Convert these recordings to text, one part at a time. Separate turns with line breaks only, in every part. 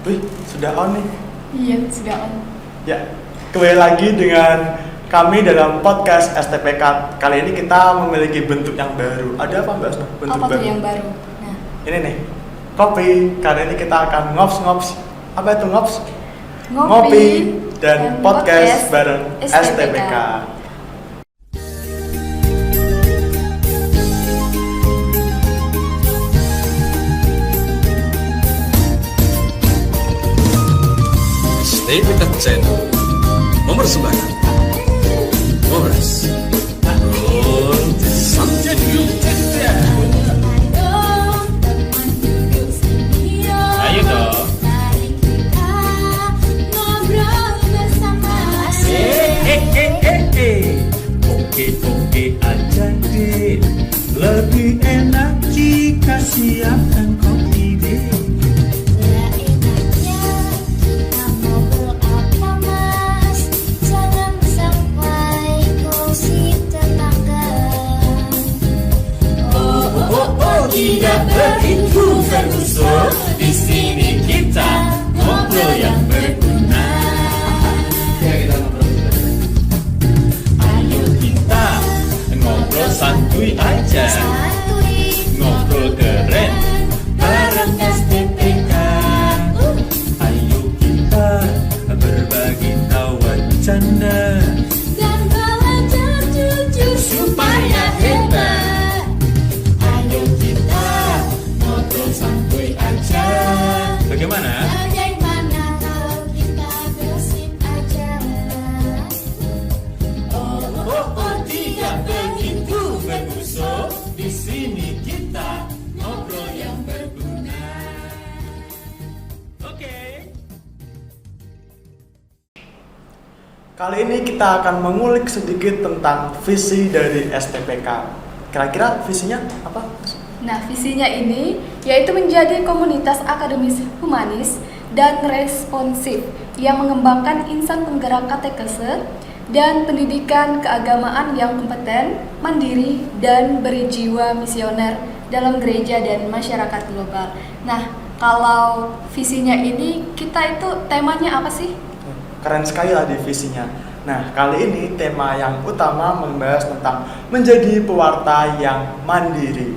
Wih, sudah on nih.
Iya, sudah on.
Ya, kembali lagi dengan kami dalam podcast STPK. Kali ini kita memiliki bentuk yang baru. Ada apa Mbak Asna? Bentuk
Apa tuh
baru.
yang baru? Nah,
Ini nih, kopi. Kali ini kita akan ngops-ngops. Apa itu ngops?
ngopi
dan podcast bareng STPK.
STPK Channel mempersembahkan Ngobras untuk sampai Ayo dong. Oke aja deh. Lebih enak jika siapkan kopi deh. Tidak begitu bermusuh. Di sini kita ngobrol yang berguna. Ayo kita ngobrol santuy aja. Ngobrol keren bareng STPK. Ayo kita berbagi tawa canda
Dan belajar jujur
supaya hebat. Ayo kita ngobrol santuy aja. Bagaimana?
Bagaimana kalau kita gosip aja?
Tidak begitu bermusuh. Di sini kita ngobrol yang berguna. Oke.
Kali ini kita akan mengulik sedikit tentang visi dari STPK. Kira-kira visinya apa?
Nah, visinya ini yaitu menjadi komunitas akademis humanis dan responsif yang mengembangkan insan penggerak katekese dan pendidikan keagamaan yang kompeten, mandiri, dan berjiwa misioner dalam gereja dan masyarakat global. Nah, kalau visinya ini, kita itu temanya apa sih?
Keren sekali lah divisinya. Nah, kali ini tema yang utama membahas tentang menjadi pewarta yang mandiri.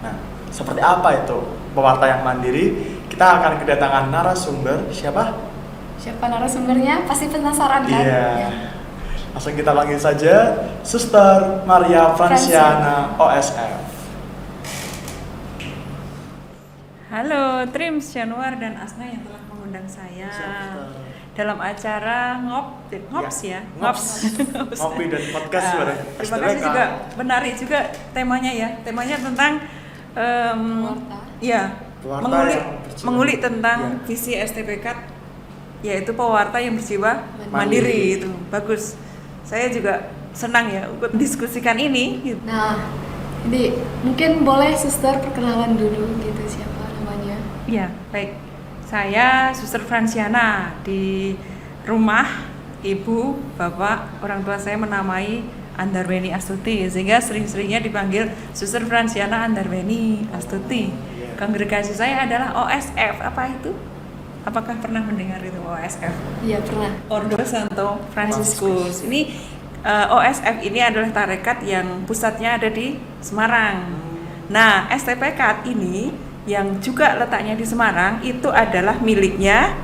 Nah, seperti apa itu pewarta yang mandiri? Kita akan kedatangan narasumber. Siapa?
Siapa narasumbernya? Pasti penasaran kan?
Iya.
Ya.
Langsung kita panggil saja Suster Maria Franciana OSF.
Halo, Trims, Januar, dan Asna yang telah mengundang saya dalam acara Ngops ya.
Ngopi dan podcast
Nah,
bareng
terima
STPK.
kasih juga, menarik juga temanya ya. Temanya tentang
Pewarta.
ya,
Pewarta
mengulik,
yang berjiwa.
mengulik tentang
Ya.
visi STPK, yaitu pewarta yang berjiwa
Mandiri.
mandiri. Itu bagus. Saya juga senang ya untuk mendiskusikan ini. Gitu.
Nah, jadi mungkin boleh suster perkenalan dulu gitu siapa namanya?
Ya, baik. Saya Suster Franciana. Di rumah ibu, bapak, orang tua saya menamai Andarweni Astuti, sehingga sering-seringnya dipanggil Suster Franciana Andarweni Astuti. Kongregasi saya adalah OSF. Apa itu? Apakah pernah mendengar itu OSF?
Iya, pernah.
Ordo Santo Fransiskus. Ini OSF ini adalah tarekat yang pusatnya ada di Semarang. Nah, STPK ini yang juga letaknya di Semarang itu adalah miliknya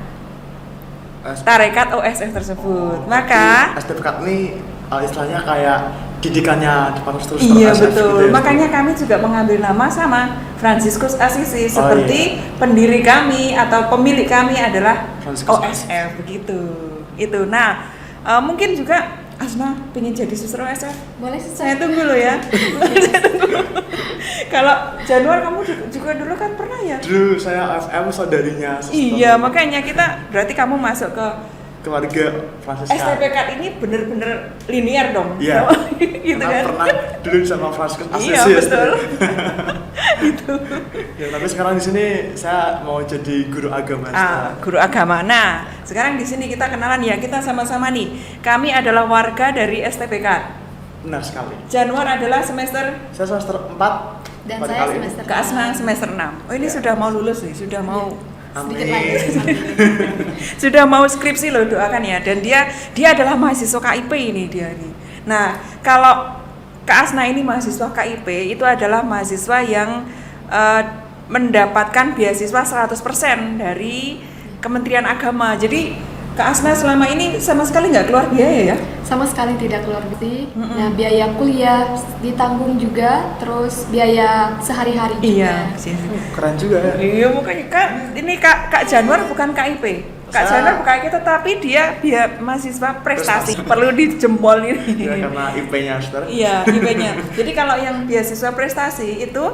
tarekat OSF tersebut. Maka
STPK ini istilahnya kayak didikannya di terus
iya betul. Makanya kami juga mengambil nama sama Fransiskus Asisi seperti pendiri kami atau pemilik kami adalah
Fransiskus
OSF begitu. Itu. Nah, mungkin juga Asma pengen jadi suster OSF.
Boleh suster.
Saya tunggu lo ya. Saya tunggu. Kalau Januar kamu juga dulu kan pernah ya?
Dulu saya FM saudarinya Suster.
Iya, makanya kita berarti kamu masuk ke
keluarga Francisca.
STPK ini bener-bener linear dong.
Iya.
Gitu
Karena
kan?
pernah dulu sama Franciscus Asisi.
Iya, betul. Itu.
Ya, tapi sekarang di sini saya mau jadi guru agama.
Guru agama. Nah, sekarang di sini kita kenalan ya, kita sama-sama nih. Kami adalah warga dari STPK.
Benar sekali.
Januar adalah semester
Saya semester 4
Dan
pada
saya
kali ini.
semester
ke Asma semester 6. Oh, ini
Ya.
sudah mau lulus nih, sudah mau
sedikit
Amin.
lagi.
Sudah mau skripsi loh, doakan ya. Dan dia adalah mahasiswa KIP ini dia nih. Nah, kalau Kak Asna ini mahasiswa KIP itu adalah mahasiswa yang mendapatkan beasiswa 100% dari Kementerian Agama. Jadi Kak Asna selama ini sama sekali nggak keluar biaya ya?
Sama sekali tidak keluar duit. Nah, biaya kuliah ditanggung juga, terus biaya sehari-hari juga.
Iya.
Keren juga ya.
Iya, makanya Kak Januar bukan KIP. Kak Januar bukan KIP, tetapi dia mahasiswa prestasi. Perlu dijempol ini.
Ya, karena IP-nya saudara.
Iya, IP-nya. Jadi kalau yang beasiswa prestasi itu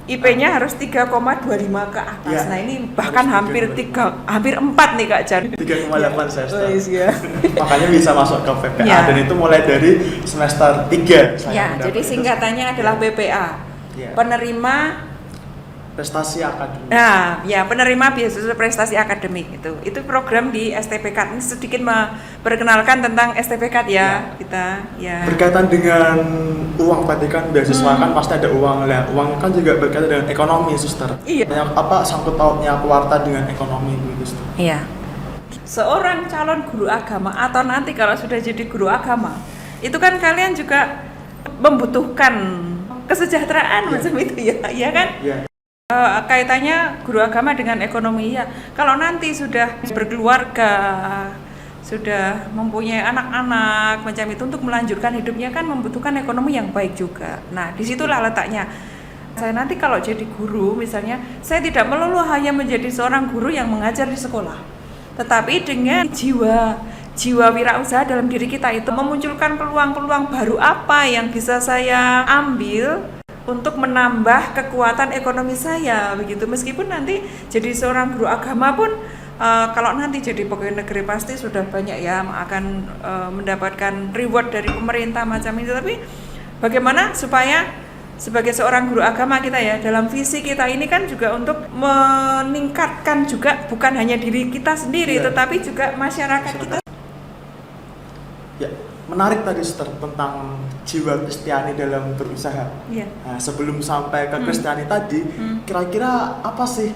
IP-nya harus 3,25 ke atas.
Ya,
Nah, ini bahkan
harus
hampir
3,25.
hampir 4 nih Kak Jan.
3,8 semester.
Iya.
Makanya bisa masuk ke PPA
Ya.
dan itu mulai dari semester 3 saya
Ya,
mendapat
jadi
itu.
singkatannya adalah PPA.
Ya.
Penerima
Prestasi akademik.
Nah, ya penerima beasiswa prestasi akademik itu program di STPK. Ini sedikit memperkenalkan tentang STPK ya, kita ya.
Berkaitan dengan uang tadi kan beasiswa kan pasti ada uang lah. Uang kan juga berkaitan dengan ekonomi, suster.
Iya.
Banyak apa sangkut pautnya pewarta dengan ekonomi gitu, suster.
Iya. Seorang calon guru agama atau nanti kalau sudah jadi guru agama, itu kan kalian juga membutuhkan kesejahteraan macam itu ya, iya kan?
Iya.
Kaitannya guru agama dengan ekonomi ya. Kalau nanti sudah berkeluarga, sudah mempunyai anak-anak macam itu untuk melanjutkan hidupnya kan membutuhkan ekonomi yang baik juga. Nah, disitulah letaknya. Saya nanti kalau jadi guru misalnya, saya tidak melulu hanya menjadi seorang guru yang mengajar di sekolah, tetapi dengan jiwa wirausaha dalam diri kita itu memunculkan peluang-peluang baru apa yang bisa saya ambil untuk menambah kekuatan ekonomi saya begitu. Meskipun nanti jadi seorang guru agama pun kalau nanti jadi pegawai negeri pasti sudah banyak ya akan mendapatkan reward dari pemerintah macam itu. Tapi bagaimana supaya sebagai seorang guru agama kita ya dalam visi kita ini kan juga untuk meningkatkan juga bukan hanya diri kita sendiri tetapi juga masyarakat kita.
Ya, menarik tadi suster tentang jiwa Kristiani dalam berusaha.
Iya.
Nah, sebelum sampai ke Kristiani tadi, kira-kira apa sih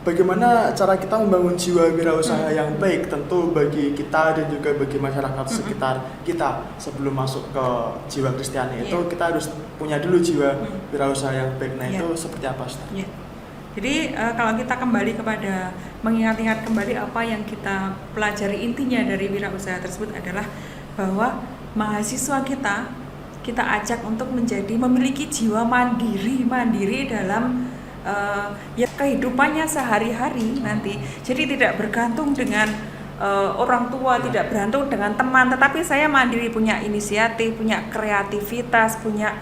bagaimana cara kita membangun jiwa wirausaha yang baik tentu bagi kita dan juga bagi masyarakat sekitar kita sebelum masuk ke jiwa Kristiani itu kita harus punya dulu jiwa wirausaha yang baik. Nah, itu seperti apa, Ustaz?
Ya. Jadi kalau kita kembali kepada mengingat-ingat kembali apa yang kita pelajari, intinya dari wirausaha tersebut adalah bahwa mahasiswa kita ajak untuk memiliki jiwa mandiri dalam ya kehidupannya sehari-hari nanti. Jadi tidak bergantung dengan orang tua, tidak bergantung dengan teman, tetapi saya mandiri, punya inisiatif, punya kreativitas, punya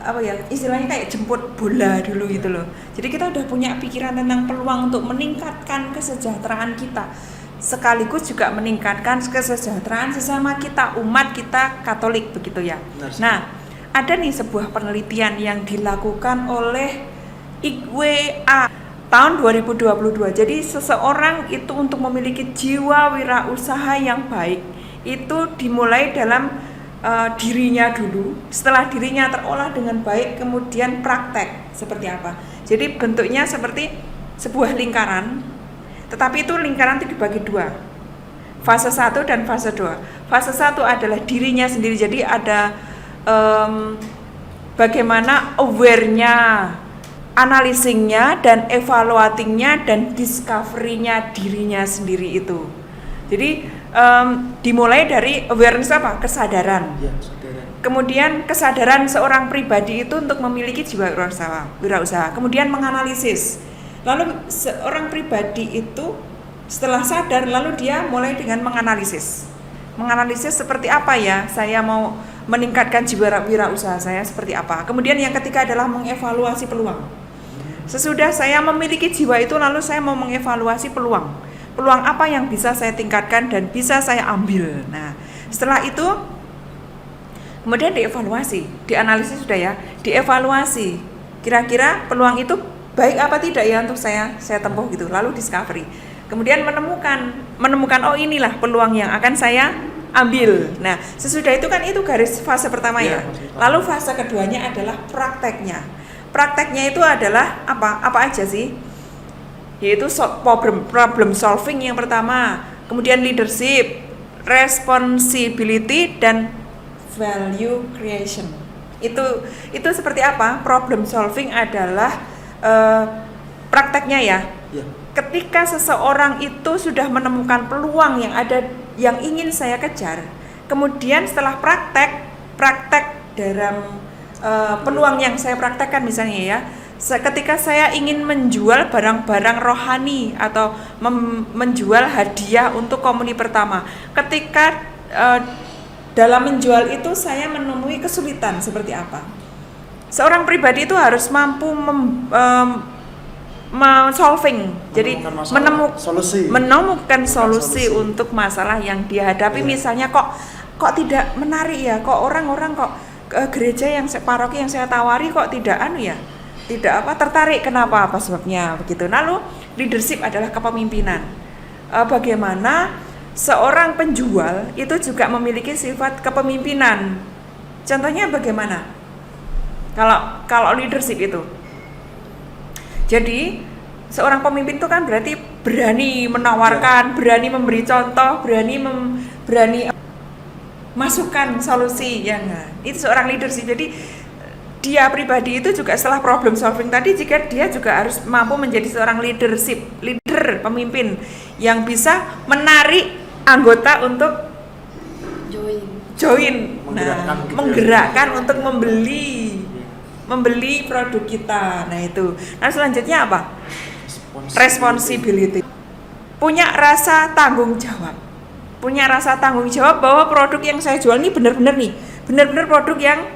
apa ya istilahnya kayak jemput bola dulu gitu loh. Jadi kita udah punya pikiran tentang peluang untuk meningkatkan kesejahteraan kita, sekaligus juga meningkatkan kesejahteraan sesama kita, umat kita Katolik begitu ya. Nah, ada nih sebuah penelitian yang dilakukan oleh IWA tahun 2022. Jadi seseorang itu untuk memiliki jiwa wirausaha yang baik itu dimulai dalam dirinya dulu. Setelah dirinya terolah dengan baik, kemudian praktek seperti apa. Jadi bentuknya seperti sebuah lingkaran, tetapi itu lingkaran itu dibagi dua, fase 1 dan fase 2. Fase 1 adalah dirinya sendiri, jadi ada bagaimana aware-nya, analisingnya, dan evaluatingnya, dan discovery-nya dirinya sendiri itu. Jadi dimulai dari awareness apa? Kesadaran.
Ya, saudara.
Kemudian kesadaran seorang pribadi itu untuk memiliki jiwa wirausaha. Kemudian menganalisis. Lalu seorang pribadi itu setelah sadar, lalu dia mulai dengan menganalisis. Menganalisis seperti apa ya, saya mau meningkatkan jiwa wirausaha saya seperti apa. Kemudian yang ketiga adalah mengevaluasi peluang. Sesudah saya memiliki jiwa itu, lalu saya mau mengevaluasi peluang. Peluang apa yang bisa saya tingkatkan dan bisa saya ambil. Nah, setelah itu kemudian dievaluasi, dianalisis sudah ya, dievaluasi. Kira-kira peluang itu baik apa tidak ya untuk saya tempuh gitu. Lalu discovery. Kemudian menemukan oh inilah peluang yang akan saya ambil. Nah, sesudah itu kan itu garis fase pertama ya. Lalu fase keduanya adalah prakteknya. Prakteknya itu adalah apa? Apa aja sih? yaitu problem solving yang pertama, kemudian leadership, responsibility, dan value creation. Itu seperti apa? Problem solving adalah prakteknya ya.
Ya.
Ketika seseorang itu sudah menemukan peluang yang ingin saya kejar, kemudian setelah praktek dalam peluang yang saya praktekkan misalnya ya, ketika saya ingin menjual barang-barang rohani atau menjual hadiah untuk komuni pertama, ketika dalam menjual itu saya menemui kesulitan seperti apa? Seorang pribadi itu harus mampu solving, jadi menemukan solusi untuk masalah yang dihadapi. Misalnya kok tidak menarik ya, kok orang-orang kok gereja yang paroki yang saya tawari kok tidak tertarik, kenapa, apa sebabnya begitu. Lalu leadership adalah kepemimpinan. Bagaimana seorang penjual itu juga memiliki sifat kepemimpinan. Contohnya bagaimana? Kalau leadership itu. Jadi seorang pemimpin itu kan berarti berani menawarkan, berani memberi contoh, berani masukan solusi ya enggak? Itu seorang leadership. Jadi dia pribadi itu juga setelah problem solving tadi, jika dia juga harus mampu menjadi seorang leader, pemimpin yang bisa menarik anggota untuk join, menggerakkan untuk membeli produk kita. Nah itu. Nah selanjutnya apa? Responsibility. Punya rasa tanggung jawab bahwa produk yang saya jual ini benar-benar produk yang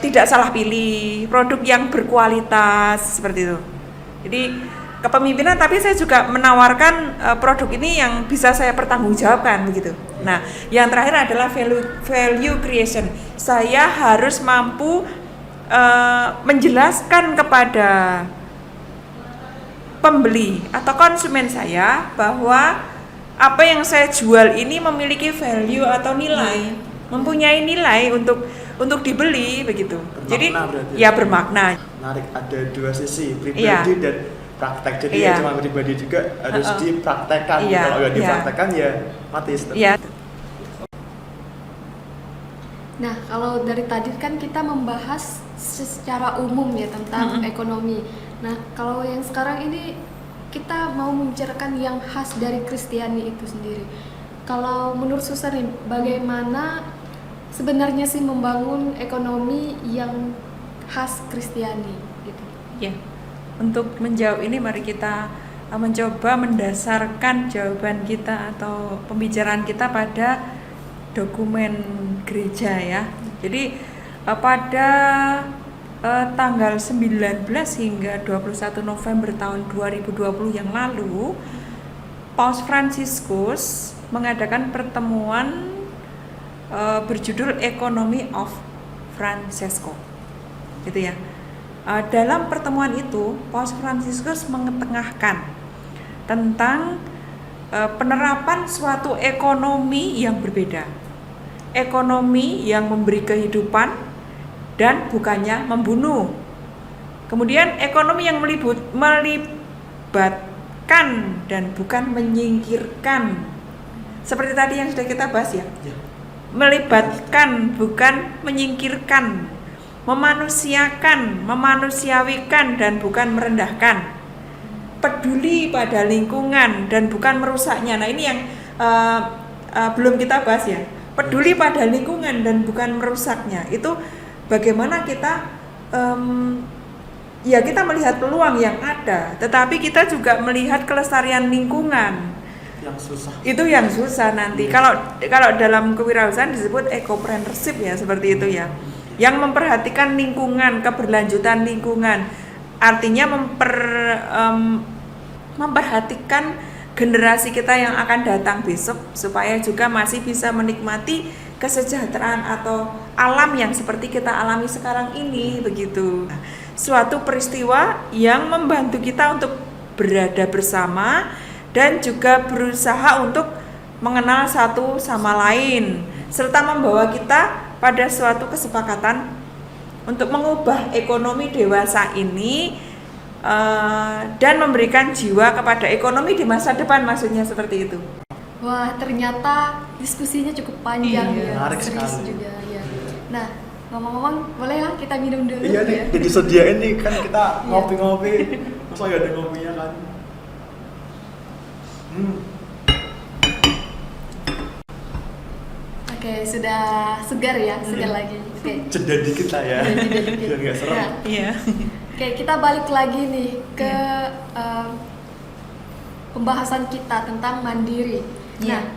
tidak salah pilih, produk yang berkualitas seperti itu. Jadi kepemimpinan, tapi saya juga menawarkan produk ini yang bisa saya pertanggungjawabkan begitu. Nah, yang terakhir adalah value creation. Saya harus mampu menjelaskan kepada pembeli atau konsumen saya bahwa apa yang saya jual ini memiliki value atau nilai, mempunyai nilai untuk dibeli begitu. Jadi ya bermakna.
Menarik, ada dua sisi, pribadi dan praktek. Jadi ya cuma pribadi juga harus dipraktekkan. Kalau nggak dipraktekkan ya mati.
Nah, kalau dari tadi kan kita membahas secara umum ya tentang ekonomi. Nah, kalau yang sekarang ini kita mau membicarakan yang khas dari Kristiani itu sendiri. Kalau menurut Suster nih, bagaimana sebenarnya sih membangun ekonomi yang khas Kristiani gitu?
Ya. Untuk menjawab ini, mari kita mencoba mendasarkan jawaban kita atau pembicaraan kita pada dokumen gereja ya. Jadi pada tanggal 19 hingga 21 November tahun 2020 yang lalu, Paus Fransiskus mengadakan pertemuan berjudul Economy of Francesco. Gitu ya. Dalam pertemuan itu, Paus Fransiskus mengetengahkan tentang penerapan suatu ekonomi yang berbeda. Ekonomi yang memberi kehidupan dan bukannya membunuh. Kemudian ekonomi yang melibatkan dan bukan menyingkirkan. Seperti tadi yang sudah kita bahas ya. Melibatkan bukan menyingkirkan. Memanusiakan, memanusiawikan dan bukan merendahkan. Peduli pada lingkungan dan bukan merusaknya. Nah ini yang belum kita bahas ya. Peduli pada lingkungan dan bukan merusaknya. Itu bagaimana kita kita melihat peluang yang ada, tetapi kita juga melihat kelestarian lingkungan.
Yang susah.
Itu yang susah nanti. Kalau dalam kewirausahaan disebut ecopreneurship ya, seperti itu ya. Yang memperhatikan lingkungan, keberlanjutan lingkungan, artinya memperhatikan generasi kita yang akan datang besok supaya juga masih bisa menikmati kesejahteraan atau alam yang seperti kita alami sekarang ini begitu. Suatu peristiwa yang membantu kita untuk berada bersama dan juga berusaha untuk mengenal satu sama lain serta membawa kita pada suatu kesepakatan untuk mengubah ekonomi dewasa ini dan memberikan jiwa kepada ekonomi di masa depan, maksudnya seperti itu.
Wah, ternyata diskusinya cukup panjang
Iya,
ya,
menarik
serius
sekali.
juga ya. Nah, ngomong-ngomong, boleh ya kita minum dulu?
Iya nih,
ya?
jadi sediain nih kan kita
Iya.
ngopi-ngopi. Masa gak ada ngopinya kan?
Oke, sudah segar ya, segar lagi. Oke.
Jeda dikit lah ya.
Iya, jeda dikit.
Biar gak serem.
Ya.
Iya.
Oke, kita balik lagi nih ke pembahasan kita tentang mandiri.
Iya.
Nah,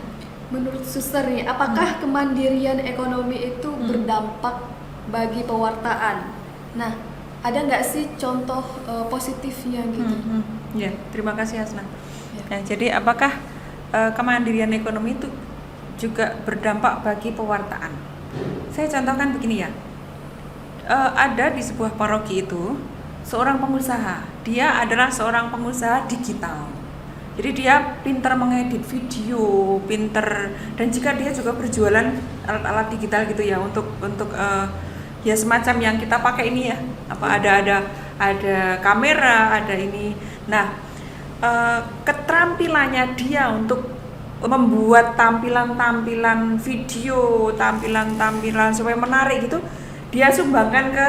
menurut Suster nih, apakah kemandirian ekonomi itu berdampak bagi pewartaan? Nah, ada nggak sih contoh positifnya gitu?
Ya, terima kasih Hasna.
Ya.
Nah, jadi apakah kemandirian ekonomi itu juga berdampak bagi pewartaan? Saya contohkan begini ya. Ada di sebuah paroki itu seorang pengusaha. Dia adalah seorang pengusaha digital. Jadi dia pintar mengedit video, pintar, dan jika dia juga berjualan alat-alat digital gitu ya untuk ya semacam yang kita pakai ini ya. Apa ada kamera, ada ini. Nah, keterampilannya dia untuk membuat tampilan-tampilan video, tampilan-tampilan supaya menarik gitu, dia sumbangkan ke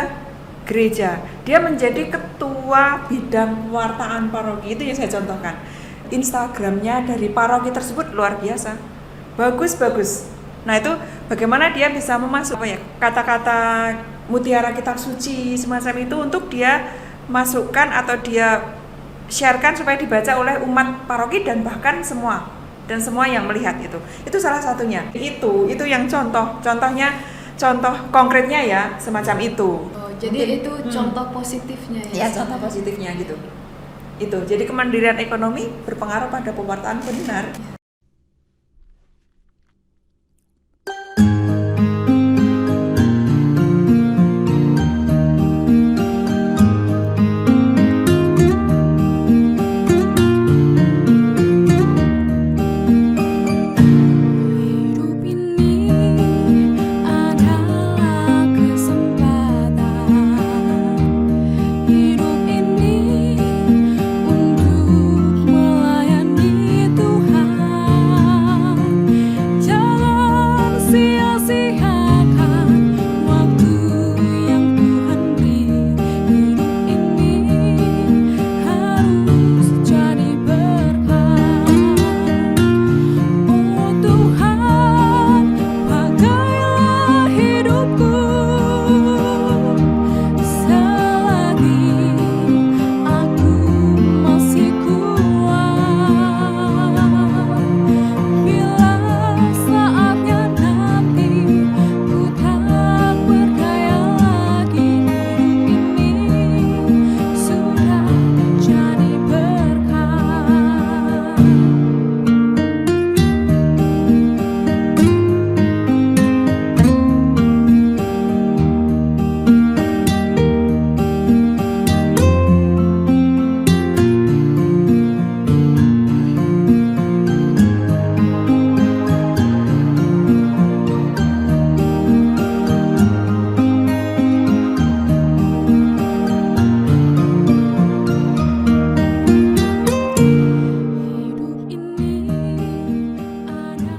gereja. Dia menjadi ketua bidang pewartaan paroki, itu yang saya contohkan. Instagramnya dari paroki tersebut luar biasa, bagus. Nah itu bagaimana dia bisa memasuk kata-kata mutiara kitab suci semacam itu untuk dia masukkan atau dia sharekan supaya dibaca oleh umat paroki dan bahkan semua yang melihat itu salah satunya. Itu yang contohnya contoh konkretnya ya semacam itu.
Oh, jadi itu contoh positifnya ya?
Ya, contoh positifnya gitu. Itu jadi kemandirian ekonomi berpengaruh pada pewartaan benar.
Hidup ini adalah kesempatan. Hidup ini untuk melayani Tuhan. Jangan sia-siakan waktu yang Tuhan beri. Hidup ini harus jadi berkah. Oh Tuhan, pakailah hidupku selagi aku masih kuat. Bila saatnya nanti ku tak berdaya lagi, hidup ini sudah jadi berkah. Hidup ini adalah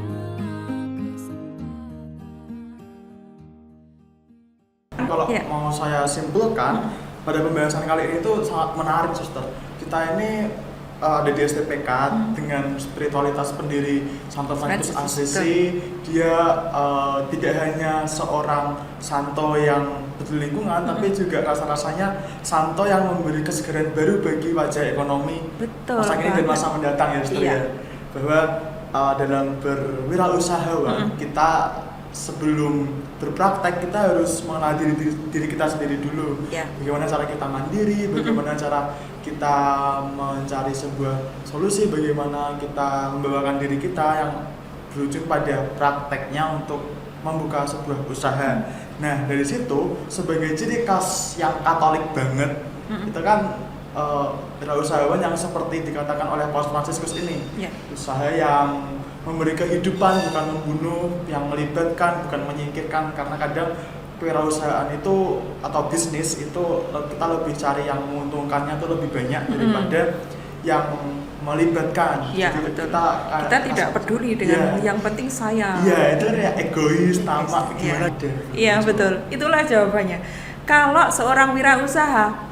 kesempatan.
Kalau
Iya.
mau saya simpulkan, pada pembahasan kali ini tuh sangat menarik, Suster. Kita ini ada di STPK dengan spiritualitas pendiri Santo Franciscus
Franciscus,
Assisi. Dia tidak hanya seorang santo yang peduli lingkungan, tapi juga rasa-rasanya santo yang memberi kesegaran baru bagi wajah ekonomi
Betul
masa kini dan
banget.
masa mendatang ya, Suster.
Iya.
Ya. Bahwa dalam berwirausaha, kita sebelum berpraktek kita harus mengenal diri kita sendiri dulu.
Ya.
Bagaimana cara kita mandiri, bagaimana cara kita mencari sebuah solusi, bagaimana kita membawakan diri kita yang berujung pada prakteknya untuk membuka sebuah usaha. Nah, dari situ sebagai ciri khas yang Katolik banget, itu kan wirausahawan yang seperti dikatakan oleh Paus Fransiskus ini.
Ya.
Usaha yang memberi kehidupan, bukan membunuh, yang melibatkan, bukan menyingkirkan, karena kadang kewirausahaan itu atau bisnis itu kita lebih cari yang menguntungkannya tuh lebih banyak daripada yang melibatkan.
Iya,
Jadi
betul.
kita
Tidak peduli dengan yang penting saya.
Iya, itu kayak egois, tamak
Iya.
gimana deh.
Iya, betul. Itulah jawabannya. Kalau seorang wirausaha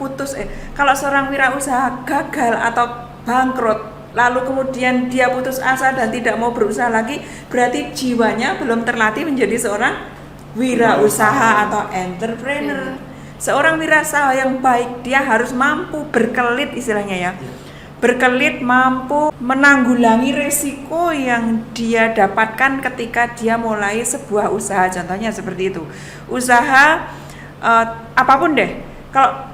kalau seorang wirausaha gagal atau bangkrut, lalu kemudian dia putus asa dan tidak mau berusaha lagi, berarti jiwanya belum terlatih menjadi seorang wirausaha atau entrepreneur. Seorang wirausaha yang baik, dia harus mampu berkelit istilahnya ya. Berkelit, mampu menanggulangi resiko yang dia dapatkan ketika dia mulai sebuah usaha. Contohnya seperti itu. Usaha apapun deh. Kalau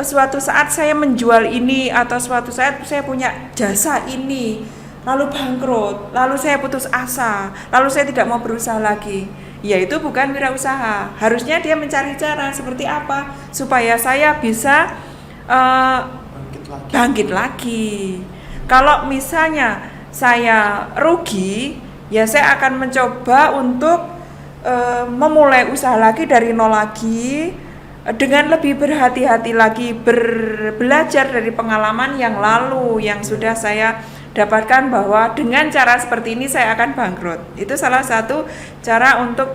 suatu saat saya menjual ini atau suatu saat saya punya jasa ini, lalu bangkrut, lalu saya putus asa, lalu saya tidak mau berusaha lagi, ya itu bukan wirausaha. Harusnya dia mencari cara seperti apa supaya saya bisa bangkit lagi. Kalau misalnya saya rugi, ya saya akan mencoba untuk memulai usaha lagi dari nol lagi, dengan lebih berhati-hati lagi, belajar dari pengalaman yang lalu yang sudah saya dapatkan bahwa dengan cara seperti ini saya akan bangkrut. Itu salah satu cara untuk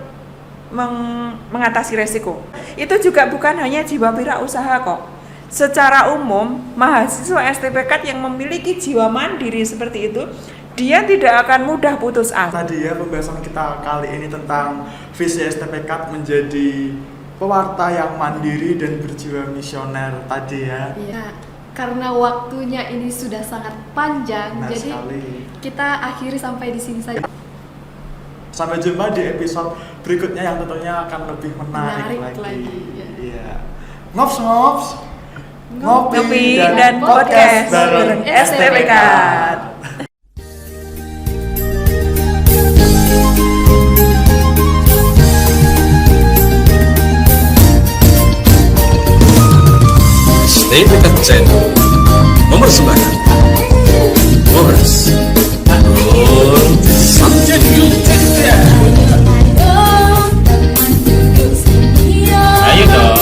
mengatasi resiko. Itu juga bukan hanya jiwa wirausaha kok. Secara umum, mahasiswa STPK yang memiliki jiwa mandiri seperti itu, dia tidak akan mudah putus asa.
Tadi ya pembahasan kita kali ini tentang visi STPK menjadi pewarta yang mandiri dan berjiwa misioner tadi ya.
Iya, karena waktunya ini sudah sangat panjang,
Benar
jadi
sekali.
kita akhiri sampai di sini saja.
Sampai jumpa di episode berikutnya yang tentunya akan lebih menarik lagi.
ya.
Iya. Ngops.
Ngopi dan podcast bareng STPK.
STPK Channel mempersembahkan Ngobras Subject Ayo dong.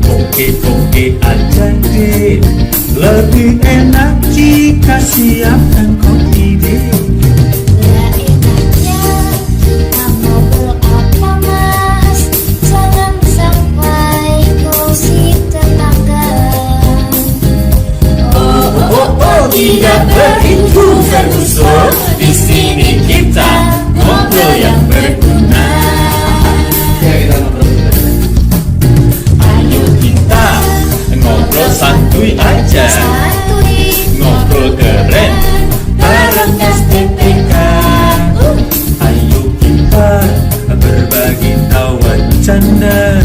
Oke aja deh. Lebih enak jika siapkan kopi deh. Tidak berinfo Ferguson, di sini kita ngobrol yang berguna. Ayo kita ngobrol santuy aja, ngobrol keren bareng STPK. Ayo kita berbagi tawa canda.